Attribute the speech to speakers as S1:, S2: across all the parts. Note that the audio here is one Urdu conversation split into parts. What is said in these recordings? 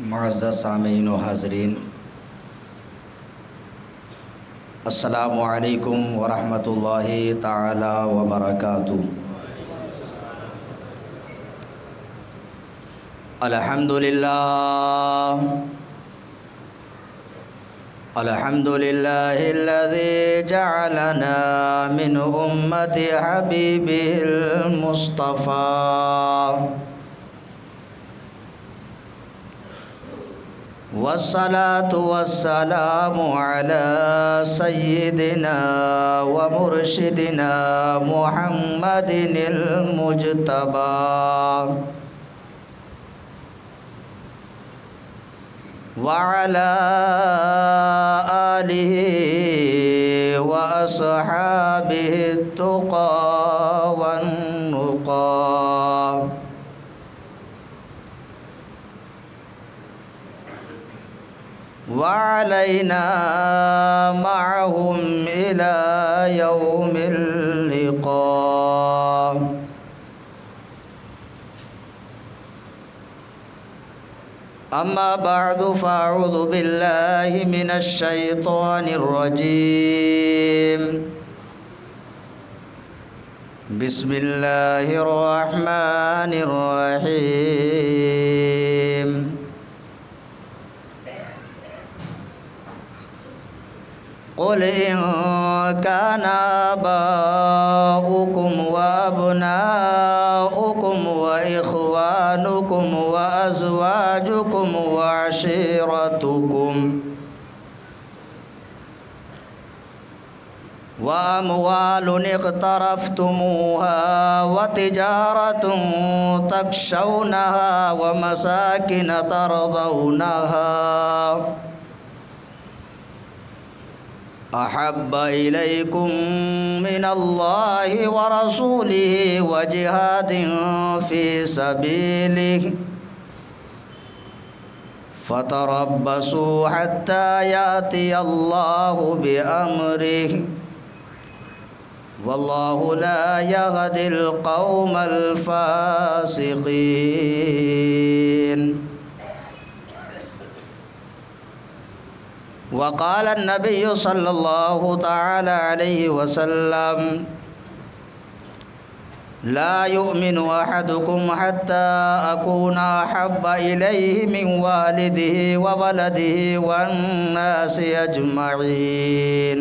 S1: معزز سامعین و حاضرین، السلام علیکم ورحمۃ اللہ تعالی وبرکاتہ۔ الحمد للہ الذی جعلنا من امت حبیبہ المصطفیٰ، والصلاة والسلام على سيدنا ومرشدنا محمد المجتبى، وعلى آله وأصحابه التقى والنقى، وعلينا معهم إلى يوم اللقاء۔ أما بعد فأعوذ بالله من الشيطان الرجيم، بسم الله الرحمن الرحيم۔ قل إن كان آباؤكم وأبناؤكم وإخوانكم وأزواجكم وعشيرتكم وأموال اقترفتموها وتجارة تخشونها ومساكن ترضونها أحب إليكم من الله ورسوله وجهاد في سبيله فتربصوا حتى يأتي الله بأمره والله لا يهدي القوم الفاسقين۔ وقال النبي صلى الله تعالى عليه وسلم: لا يؤمن أحدكم حتى أكون أحب إليه من والده وولده والناس أجمعين۔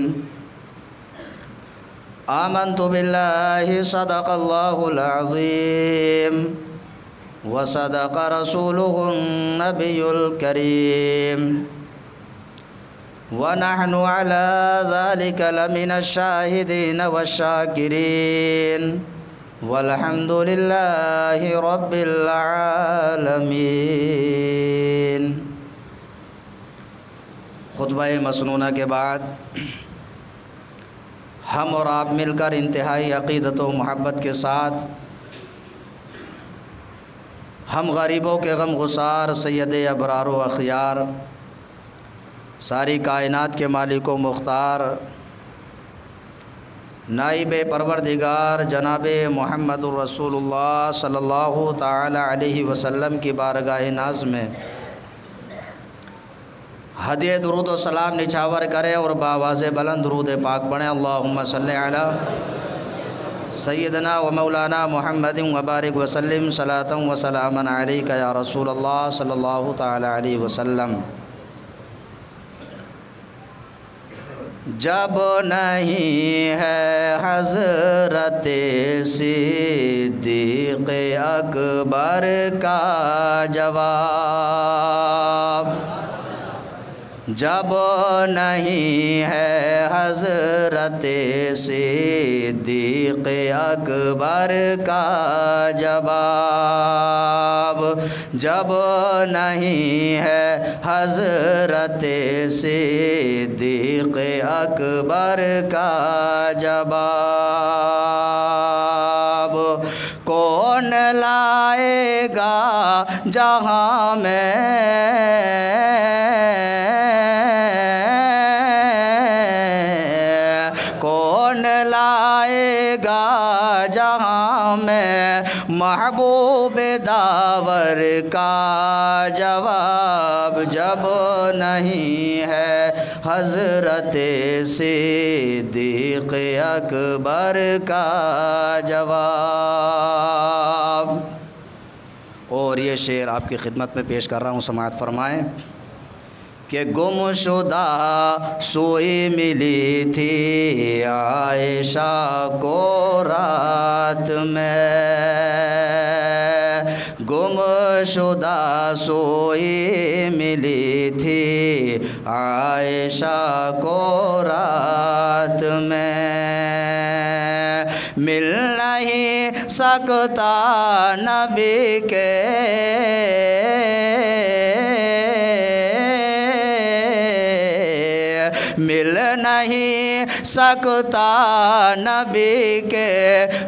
S1: آمنت بالله صدق الله العظيم وصدق رسوله النبي الكريم، ونحن على ذلك لمن الشاهدين والشاكرين، والحمد لله رب العالمين۔ خطبہ مسنونہ کے بعد ہم اور آپ مل کر انتہائی عقیدت و محبت کے ساتھ ہم غریبوں کے غم گسار سید ابرار و اخیار، ساری کائنات کے مالک و مختار، نائب پروردگار جناب محمد الرسول اللہ صلی اللہ تعالی علیہ وسلم کی بارگاہ ناز میں ہدیہ درود و سلام نچھاور کریں اور بآواز بلند درود پاک پڑھیں۔ اللہم صلی علی سیدنا و مولانا محمد وبارک وسلم صلاۃ و سلاما علیک یا رسول اللہ صلی اللہ تعالی علیہ وسلم۔ جب نہیں ہے حضرت صدیق اکبر کا جواب، جب نہیں ہے حضرت صدیق اکبر کا جواب، جب نہیں ہے حضرت صدیق اکبر کا جواب، کون لائے گا جہاں میں کون لائے گا جہاں جہاں میں محبوب داور کا جواب جب نہیں ہے حضرت صدیق اکبر کا جواب۔ اور یہ شعر آپ کی خدمت میں پیش کر رہا ہوں، سماعت فرمائیں کہ گم شدہ سوئی ملی تھی عائشہ کو رات میں، گم شدہ سوئی ملی تھی عائشہ کو رات میں، مل نہیں سکتا نبی کے مل نہیں سکتا نبی کے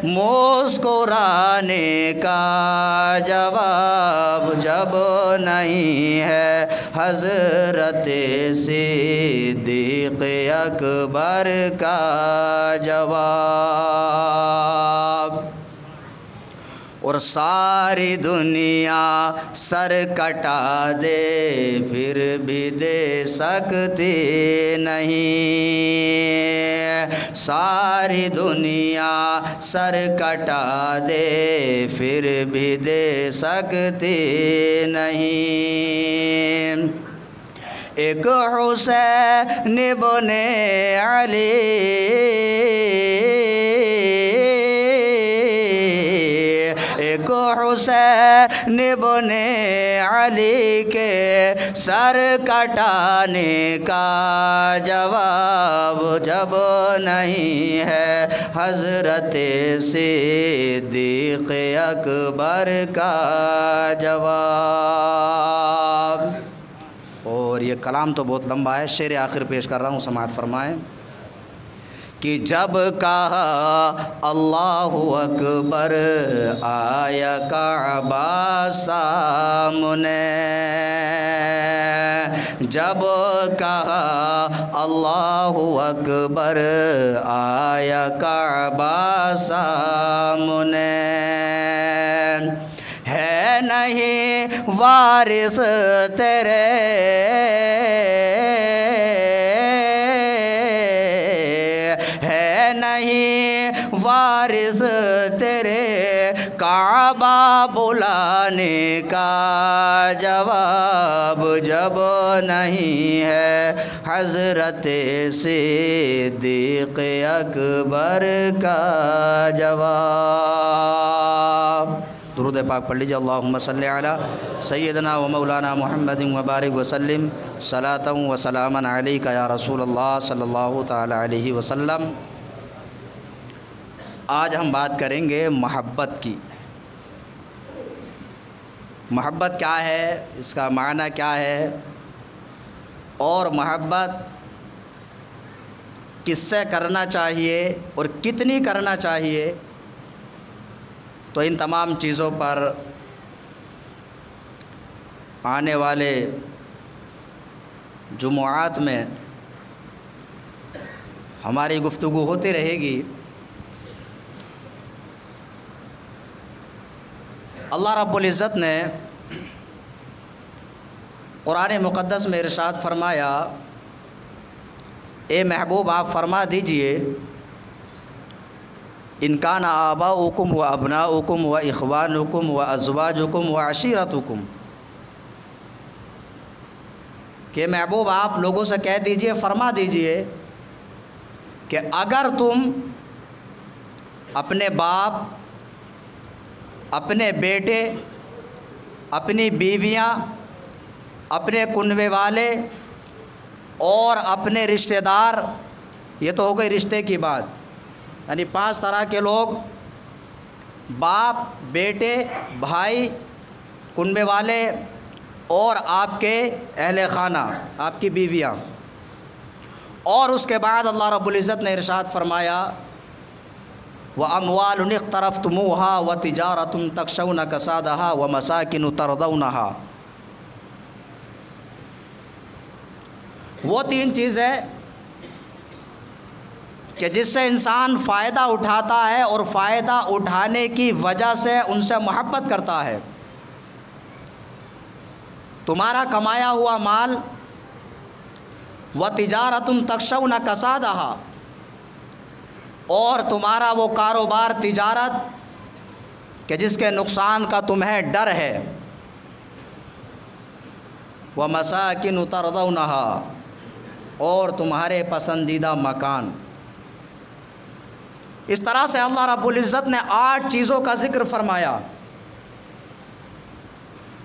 S1: مسکرانے کا جواب جب نہیں ہے حضرت صدیق اکبر کا جواب۔ اور ساری دنیا سر کٹا دے پھر بھی دے سکتی نہیں، ساری دنیا سر کٹا دے پھر بھی دے سکتی نہیں، ایک حسین ابن علی ایک حسین ابن علی کے سر کٹانے کا جواب جب نہیں ہے حضرت صدیق اکبر کا جواب۔ اور یہ کلام تو بہت لمبا ہے، شعر آخر پیش کر رہا ہوں، سماعت فرمائیں کہ جب کہا اللہ اکبر آیا کعبہ سامنے، جب کہا اللہ اکبر آیا کعبہ سامنے، ہے نہیں وارث تیرے نہیں وارث تیرے کعبہ بلانے کا جواب جب نہیں ہے حضرت صدیق اکبر کا جواب۔ درود پاک پڑھ لیجیے، اللہم صلی علی سیدنا و مولانا محمد وبارک وسلم صلاۃ و سلاما علیک یا رسول اللہ صلی اللہ تعالی علیہ وسلم۔ آج ہم بات کریں گے محبت کی۔ محبت کیا ہے، اس کا معنی کیا ہے، اور محبت کس سے کرنا چاہیے اور کتنی کرنا چاہیے، تو ان تمام چیزوں پر آنے والے جمعات میں ہماری گفتگو ہوتی رہے گی۔ اللہ رب العزت نے قرآن مقدس میں ارشاد فرمایا، اے محبوب آپ فرما دیجئے ان کان آباؤکم و ابناؤکم و اخوانکم و ازواجکم و عشیرتکم، کہ محبوب آپ لوگوں سے کہہ دیجئے، فرما دیجئے کہ اگر تم اپنے باپ، اپنے بیٹے، اپنی بیویاں، اپنے کنبے والے اور اپنے رشتہ دار، یہ تو ہو گئی رشتے کی بات، یعنی 5 طرح کے لوگ، باپ، بیٹے، بھائی، کنبے والے اور آپ کے اہل خانہ، آپ کی بیویاں۔ اور اس کے بعد اللہ رب العزت نے ارشاد فرمایا وَأَمْوَالٌ اقْتَرَفْتُمُوهَا وَتِجَارَةٌ تَخْشَوْنَ كَسَادَهَا وَمَسَاكِنُ تَرْضَوْنَهَا۔ وہ 3 چیزیں کہ جس سے انسان فائدہ اٹھاتا ہے اور فائدہ اٹھانے کی وجہ سے ان سے محبت کرتا ہے۔ تمہارا کمایا ہوا مال وَتِجَارَةٌ تَخْشَوْنَ کَسَادَهَا، اور تمہارا وہ کاروبار تجارت کہ جس کے نقصان کا تمہیں ڈر ہے، وَمَسَاكِنُ تَرْضَوْنَهَا، اور تمہارے پسندیدہ مکان۔ اس طرح سے اللہ رب العزت نے 8 چیزوں کا ذکر فرمایا،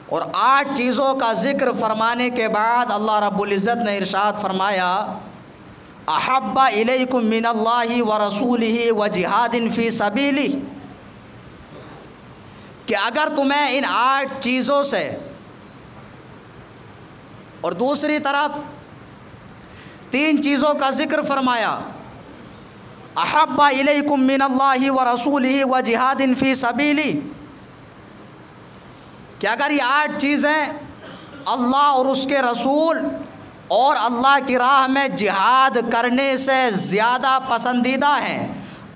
S1: اور 8 چیزوں کا ذکر فرمانے کے بعد اللہ رب العزت نے ارشاد فرمایا احب الیکم من اللہ ورسولہ وجہاد فی سبیلہ، کہ اگر تمہیں ان 8 چیزوں سے، اور دوسری طرف 3 چیزوں کا ذکر فرمایا احب الیکم من اللہ ورسولہ وجہاد فی سبیلہ، کہ اگر یہ 8 چیزیں اللہ اور اس کے رسول اور اللہ کی راہ میں جہاد کرنے سے زیادہ پسندیدہ ہیں،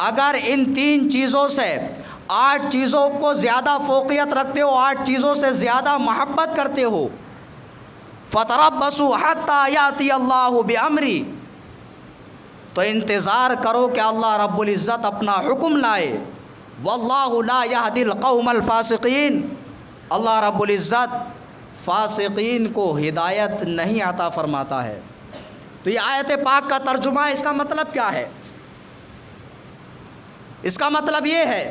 S1: اگر ان 3 چیزوں سے 8 چیزوں کو زیادہ فوقیت رکھتے ہو، 8 چیزوں سے زیادہ محبت کرتے ہو، فَتَرَبَّصُوا حَتَّى يَأْتِيَ اللَّهُ بِأَمْرِهِ، تو انتظار کرو کہ اللہ رب العزت اپنا حکم لائے۔ وَاللَّهُ لَا يَهْدِي الْقَوْمَ الْفَاسِقِينَ، اللہ رب العزت فاسقین کو ہدایت نہیں عطا فرماتا ہے۔ تو یہ آیت پاک کا ترجمہ ہے، اس کا مطلب کیا ہے؟ اس کا مطلب یہ ہے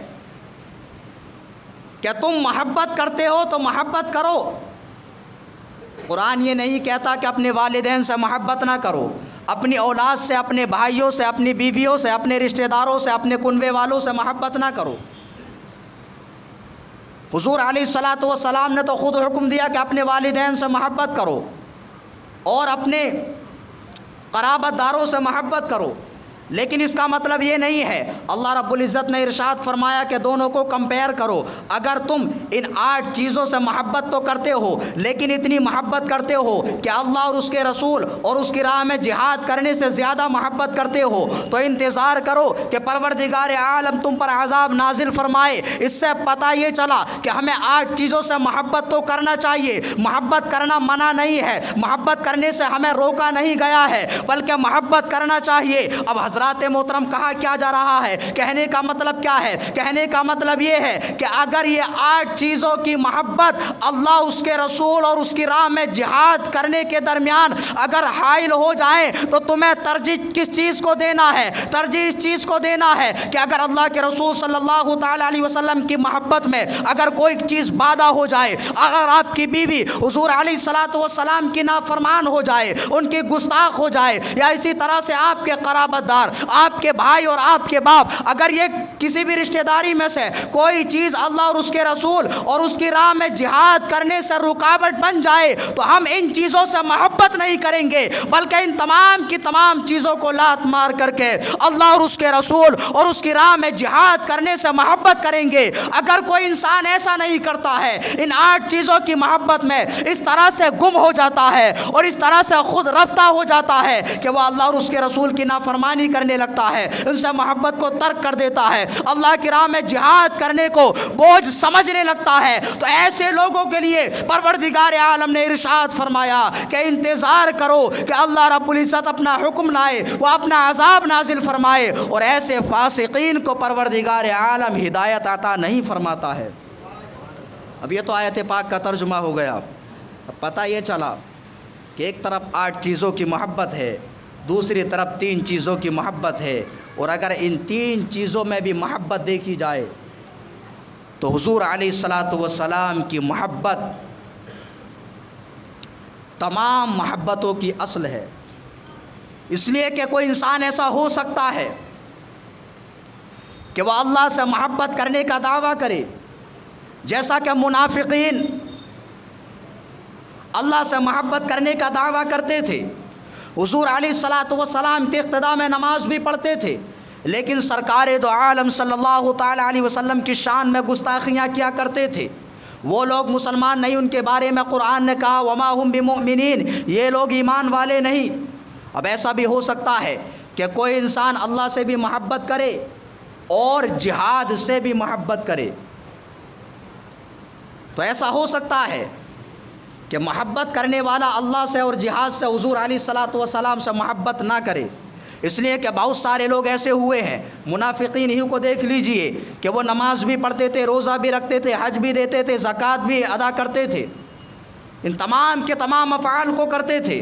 S1: کہ تم محبت کرتے ہو تو محبت کرو۔ قرآن یہ نہیں کہتا کہ اپنے والدین سے محبت نہ کرو، اپنی اولاد سے، اپنے بھائیوں سے، اپنی بیویوں سے، اپنے رشتہ داروں سے، اپنے کنبے والوں سے محبت نہ کرو۔ حضور علیہ الصلاۃ والسلام نے تو خود حکم دیا کہ اپنے والدین سے محبت کرو اور اپنے قرابت داروں سے محبت کرو، لیکن اس کا مطلب یہ نہیں ہے۔ اللہ رب العزت نے ارشاد فرمایا کہ دونوں کو کمپیئر کرو، اگر تم ان 8 چیزوں سے محبت تو کرتے ہو، لیکن اتنی محبت کرتے ہو کہ اللہ اور اس کے رسول اور اس کی راہ میں جہاد کرنے سے زیادہ محبت کرتے ہو، تو انتظار کرو کہ پروردگار عالم تم پر عذاب نازل فرمائے۔ اس سے پتہ یہ چلا کہ ہمیں 8 چیزوں سے محبت تو کرنا چاہیے، محبت کرنا منع نہیں ہے، محبت کرنے سے ہمیں روکا نہیں گیا ہے، بلکہ محبت کرنا چاہیے۔ اب حضرات محترم کہا کیا جا رہا ہے؟ کہنے کا مطلب کیا ہے؟ کہنے کا مطلب یہ ہے کہ اگر یہ 8 چیزوں کی محبت اللہ، اس کے رسول اور اس کی راہ میں جہاد کرنے کے درمیان اگر حائل ہو جائیں تو تمہیں ترجیح کس چیز کو دینا ہے؟ ترجیح اس چیز کو دینا ہے کہ اگر اللہ کے رسول صلی اللہ تعالی علیہ وسلم کی محبت میں اگر کوئی چیز بادھا ہو جائے، اگر آپ کی بیوی حضور علیہ الصلاۃ والسلام کی نافرمان ہو جائے، ان کی گستاخ ہو جائے، یا اسی طرح سے آپ کے قرابت دار، آپ کے بھائی اور آپ کے باپ، اگر یہ کسی بھی رشتہ داری میں سے کوئی چیز اللہ اور اس کے رسول اور اس کی راہ میں جہاد کرنے سے رکاوٹ بن جائے، تو ہم ان چیزوں سے محبت نہیں کریں گے، بلکہ ان تمام کی تمام چیزوں کو لات مار کر کے اللہ اور اس کے رسول اور اس کی راہ میں جہاد کرنے سے محبت کریں گے۔ اگر کوئی انسان ایسا نہیں کرتا ہے، ان 8 چیزوں کی محبت میں اس طرح سے گم ہو جاتا ہے اور اس طرح سے خود رفتہ ہو جاتا ہے کہ وہ اللہ اور اس کے رسول کی نافرمانی کرنے لگتا ہے، ان سے محبت کو ترک کر دیتا ہے، اللہ کی راہ میں جہاد کرنے کو بوجھ سمجھنے لگتا ہے، تو ایسے لوگوں کے لیے پروردگار عالم نے ارشاد فرمایا کہ انتظار کرو کہ اللہ رب العزت اپنا حکم لائے، وہ اپنا عذاب نازل فرمائے، اور ایسے فاسقین کو پروردگار عالم ہدایت عطا نہیں فرماتا ہے۔ اب یہ تو آیت پاک کا ترجمہ ہو گیا۔ اب پتہ یہ چلا کہ ایک طرف 8 چیزوں کی محبت ہے، دوسری طرف 3 چیزوں کی محبت ہے، اور اگر ان 3 چیزوں میں بھی محبت دیکھی جائے تو حضور علیہ الصلاۃ والسلام کی محبت تمام محبتوں کی اصل ہے۔ اس لیے کہ کوئی انسان ایسا ہو سکتا ہے کہ وہ اللہ سے محبت کرنے کا دعویٰ کرے، جیسا کہ منافقین اللہ سے محبت کرنے کا دعویٰ کرتے تھے، حضور علیہ الصلاۃ والسلام کے اقتداء میں نماز بھی پڑھتے تھے، لیکن سرکار دو عالم صلی اللہ تعالی علیہ وسلم کی شان میں گستاخیاں کیا کرتے تھے۔ وہ لوگ مسلمان نہیں، ان کے بارے میں قرآن نے کہا وما ہم بمؤمنین، یہ لوگ ایمان والے نہیں۔ اب ایسا بھی ہو سکتا ہے کہ کوئی انسان اللہ سے بھی محبت کرے اور جہاد سے بھی محبت کرے، تو ایسا ہو سکتا ہے کہ محبت کرنے والا اللہ سے اور جہاد سے حضور علیہ الصلاۃ والسلام سے محبت نہ کرے، اس لیے کہ بہت سارے لوگ ایسے ہوئے ہیں، منافقین ہی کو دیکھ لیجئے کہ وہ نماز بھی پڑھتے تھے، روزہ بھی رکھتے تھے، حج بھی دیتے تھے، زکوٰۃ بھی ادا کرتے تھے، ان تمام کے تمام افعال کو کرتے تھے،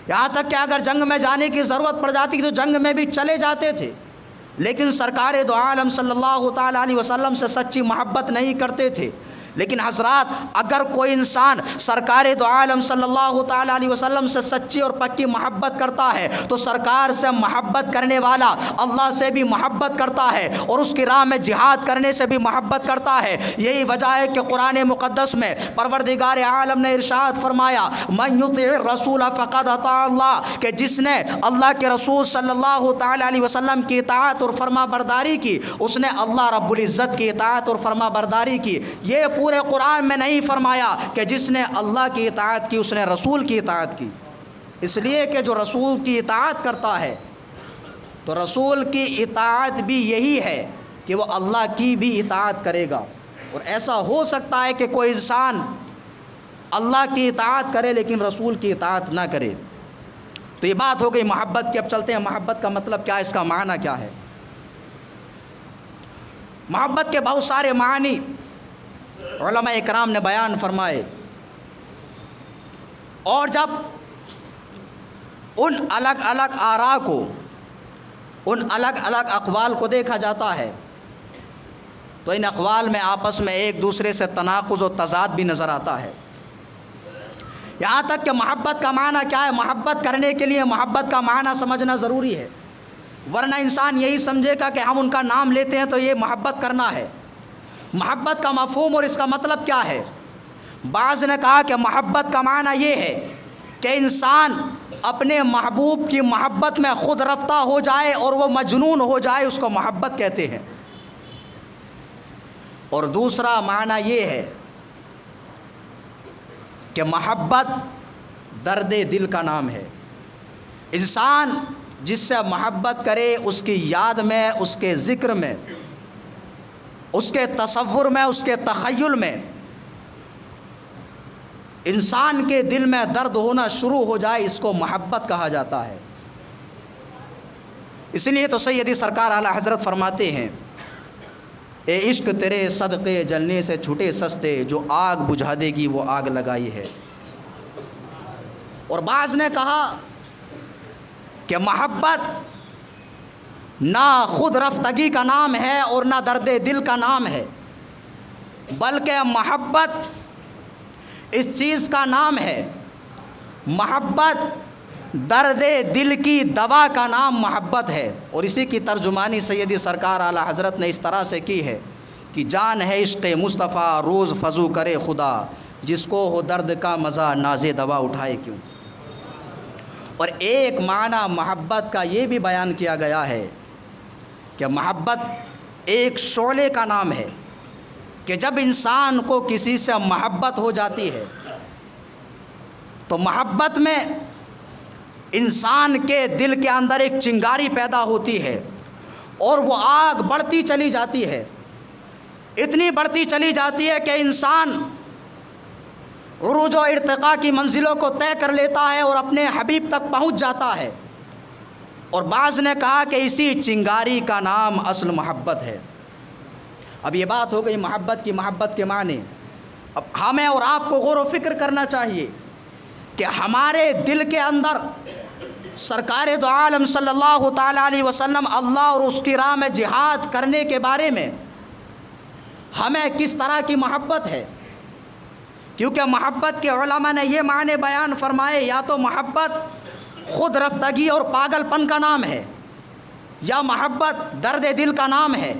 S1: یہاں تک کہ اگر جنگ میں جانے کی ضرورت پڑ جاتی تو جنگ میں بھی چلے جاتے تھے، لیکن سرکار دو عالم صلی اللہ تعالیٰ علیہ وسلم سے سچی محبت نہیں کرتے تھے۔ لیکن حضرات، اگر کوئی انسان سرکار دو عالم صلی اللہ تعالیٰ علیہ وسلم سے سچی اور پکی محبت کرتا ہے تو سرکار سے محبت کرنے والا اللہ سے بھی محبت کرتا ہے اور اس کی راہ میں جہاد کرنے سے بھی محبت کرتا ہے۔ یہی وجہ ہے کہ قرآن مقدس میں پروردگار عالم نے ارشاد فرمایا، من یطع الرسول فقد اطاع اللہ، کہ جس نے اللہ کے رسول صلی اللہ تعالیٰ علیہ وسلم کی اطاعت اور فرما برداری کی، اس نے اللہ رب العزت کی اطاعت اور فرما برداری کی۔ یہ پورے قرآن میں نہیں فرمایا کہ جس نے اللہ کی اطاعت کی اس نے رسول کی اطاعت کی، اس لیے کہ جو رسول کی اطاعت کرتا ہے تو رسول کی اطاعت بھی یہی ہے کہ وہ اللہ کی بھی اطاعت کرے گا۔ اور ایسا ہو سکتا ہے کہ کوئی انسان اللہ کی اطاعت کرے لیکن رسول کی اطاعت نہ کرے۔ تو یہ بات ہو گئی محبت کی۔ اب چلتے ہیں محبت کا مطلب کیا ہے، اس کا معنی کیا ہے۔ محبت کے بہت سارے معنی علماء اکرام نے بیان فرمائے، اور جب ان الگ الگ آراء کو، ان الگ الگ اقوال کو دیکھا جاتا ہے تو ان اقوال میں آپس میں ایک دوسرے سے تناقض و تضاد بھی نظر آتا ہے۔ یہاں تک کہ محبت کا معنی کیا ہے، محبت کرنے کے لیے محبت کا معنی سمجھنا ضروری ہے، ورنہ انسان یہی سمجھے گا کہ ہم ان کا نام لیتے ہیں تو یہ محبت کرنا ہے۔ محبت کا مفہوم اور اس کا مطلب کیا ہے؟ بعض نے کہا کہ محبت کا معنی یہ ہے کہ انسان اپنے محبوب کی محبت میں خود رفتہ ہو جائے اور وہ مجنون ہو جائے، اس کو محبت کہتے ہیں۔ اور دوسرا معنی یہ ہے کہ محبت درد دل کا نام ہے۔ انسان جس سے محبت کرے اس کی یاد میں، اس کے ذکر میں، اس کے تصور میں، اس کے تخیل میں انسان کے دل میں درد ہونا شروع ہو جائے، اس کو محبت کہا جاتا ہے۔ اس لیے تو سیدی سرکار اعلیٰ حضرت فرماتے ہیں، اے عشق تیرے صدقے جلنے سے چھوٹے سستے، جو آگ بجھا دے گی وہ آگ لگائی ہے۔ اور بعض نے کہا کہ محبت نہ خود رفتگی کا نام ہے اور نہ درد دل کا نام ہے، بلکہ محبت اس چیز کا نام ہے، محبت درد دل کی دوا کا نام محبت ہے۔ اور اسی کی ترجمانی سیدی سرکار اعلیٰ حضرت نے اس طرح سے کی ہے کہ جان ہے عشق مصطفیٰ روز فضو کرے خدا، جس کو ہو درد کا مزہ ناز دوا اٹھائے کیوں۔ اور ایک معنی محبت کا یہ بھی بیان کیا گیا ہے کہ محبت ایک شعلے کا نام ہے کہ جب انسان کو کسی سے محبت ہو جاتی ہے تو محبت میں انسان کے دل کے اندر ایک چنگاری پیدا ہوتی ہے اور وہ آگ بڑھتی چلی جاتی ہے، اتنی بڑھتی چلی جاتی ہے کہ انسان عروج و ارتقاء کی منزلوں کو طے کر لیتا ہے اور اپنے حبیب تک پہنچ جاتا ہے۔ اور بعض نے کہا کہ اسی چنگاری کا نام اصل محبت ہے۔ اب یہ بات ہو گئی محبت کے معنی۔ اب ہمیں اور آپ کو غور و فکر کرنا چاہیے کہ ہمارے دل کے اندر سرکار دو عالم صلی اللہ تعالیٰ علیہ وسلم، اللہ اور اس کی راہ میں جہاد کرنے کے بارے میں ہمیں کس طرح کی محبت ہے، کیونکہ محبت کے علماء نے یہ معنی بیان فرمائے، یا تو محبت خود رفتگی اور پاگل پن کا نام ہے، یا محبت درد دل کا نام ہے،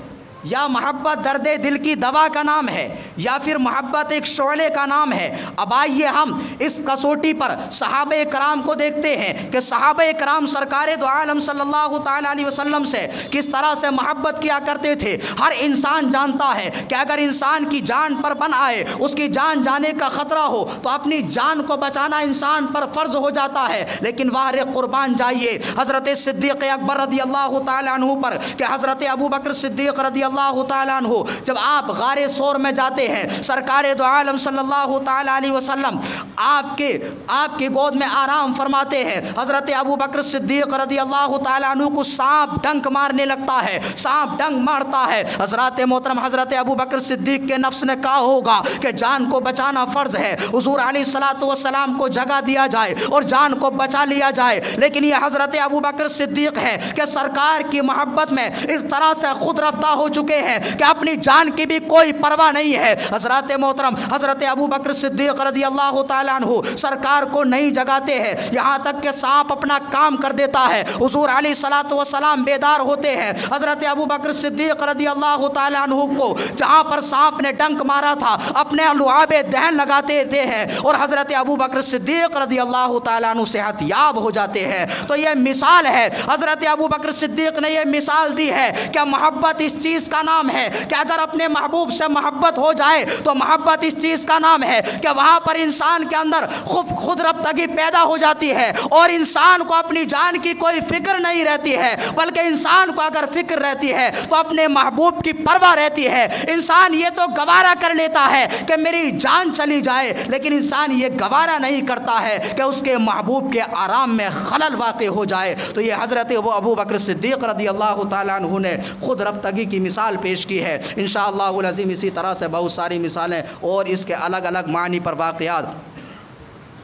S1: یا محبت درد دل کی دوا کا نام ہے یا پھر محبت ایک شعلے کا نام ہے۔ اب آئیے ہم اس کسوٹی پر صحابہ کرام کو دیکھتے ہیں کہ صحابہ کرام سرکار دو عالم صلی اللہ تعالیٰ علیہ وسلم سے کس طرح سے محبت کیا کرتے تھے۔ ہر انسان جانتا ہے کہ اگر انسان کی جان پر بن آئے، اس کی جان جانے کا خطرہ ہو تو اپنی جان کو بچانا انسان پر فرض ہو جاتا ہے، لیکن واہ قربان جائیے حضرت صدیق اکبر رضی اللہ تعالیٰ عنہ پر کہ حضرت ابو بکر صدیق رضی اللہ تعالیٰ عنہ جب آپ غار ثور میں جاتے ہیں، سرکار دو عالم صلی اللہ تعالیٰ علیہ وسلم آپ کی گود میں آرام فرماتے ہیں۔ حضرت ابو بکر صدیق رضی اللہ تعالیٰ عنہ کو سانپ ڈنک مارنے لگتا ہے، سانپ ڈنک مارتا ہے۔ حضرات محترم حضرت ابو بکر صدیق کے نفس نے کہا ہوگا کہ جان کو بچانا فرض ہے، حضور علیہ الصلوۃ والسلام کو جگہ دیا جائے اور جان کو بچا لیا جائے، لیکن یہ حضرت ابو بکر صدیق ہے کہ سرکار کی محبت میں اس طرح سے خود رفتہ ہو چکے ہیں کہ اپنی جان کی بھی کوئی پرواہ نہیں ہے۔ حضرات محترم حضرت ابو بکر صدیق رضی اللہ تعالیٰ عنہ سرکار کو نہیں جگاتے ہیں، یہاں تک کہ سانپ اپنا کام کر دیتا ہے، حضور علیہ الصلوۃ والسلام بیدار ہوتے ہیں۔ حضرت ابو بکر صدیق رضی اللہ تعالیٰ عنہ کو جہاں پر سانپ نے ڈنک مارا تھا اپنے لعاب دہن لگاتے تھے ہیں اور حضرت ابو بکر صدیق رضی اللہ تعالیٰ عنہ صحت یاب ہو جاتے ہیں۔ تو یہ مثال ہے، حضرت ابو بکر صدیق نے یہ مثال دی ہے کہ محبت اس چیز کا نام ہے کہ اگر اپنے محبوب سے محبت ہو جائے تو محبت اس چیز کا نام ہے کہ وہاں پر انسان کے اندر خود رفتگی پیدا ہو جاتی ہے اور انسان کو اپنی جان کی کوئی فکر نہیں رہتی ہے، بلکہ انسان کو اگر فکر رہتی ہے تو اپنے محبوب کی پرواہ رہتی ہے۔ انسان یہ تو گوارا کر لیتا ہے کہ میری جان چلی جائے، لیکن انسان یہ گوارا نہیں کرتا ہے کہ اس کے محبوب کے آرام میں خلل واقع ہو جائے۔ تو یہ حضرت ابو بکر صدیق رضی اللہ تعالیٰ عنہ نے خود رفتگی کی مثال پیش کی ہے۔ انشاءاللہ العظیم اسی طرح سے بہت ساری مثالیں اور اس کے الگ الگ معنی پر واقعات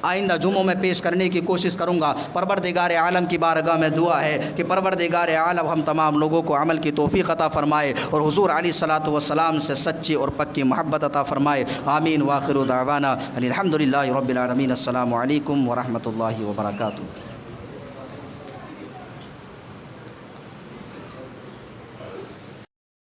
S1: آئندہ جمعوں میں پیش کرنے کی کوشش کروں گا۔ پروردگار عالم کی بارگاہ میں دعا ہے کہ پروردگار عالم ہم تمام لوگوں کو عمل کی توفیق عطا فرمائے اور حضور علیہ الصلوۃ والسلام سے سچی اور پکی محبت عطا فرمائے۔ آمین وآخر دعوانا الحمدللہ رب العالمین۔ السلام علیکم ورحمۃ اللہ وبرکاتہ۔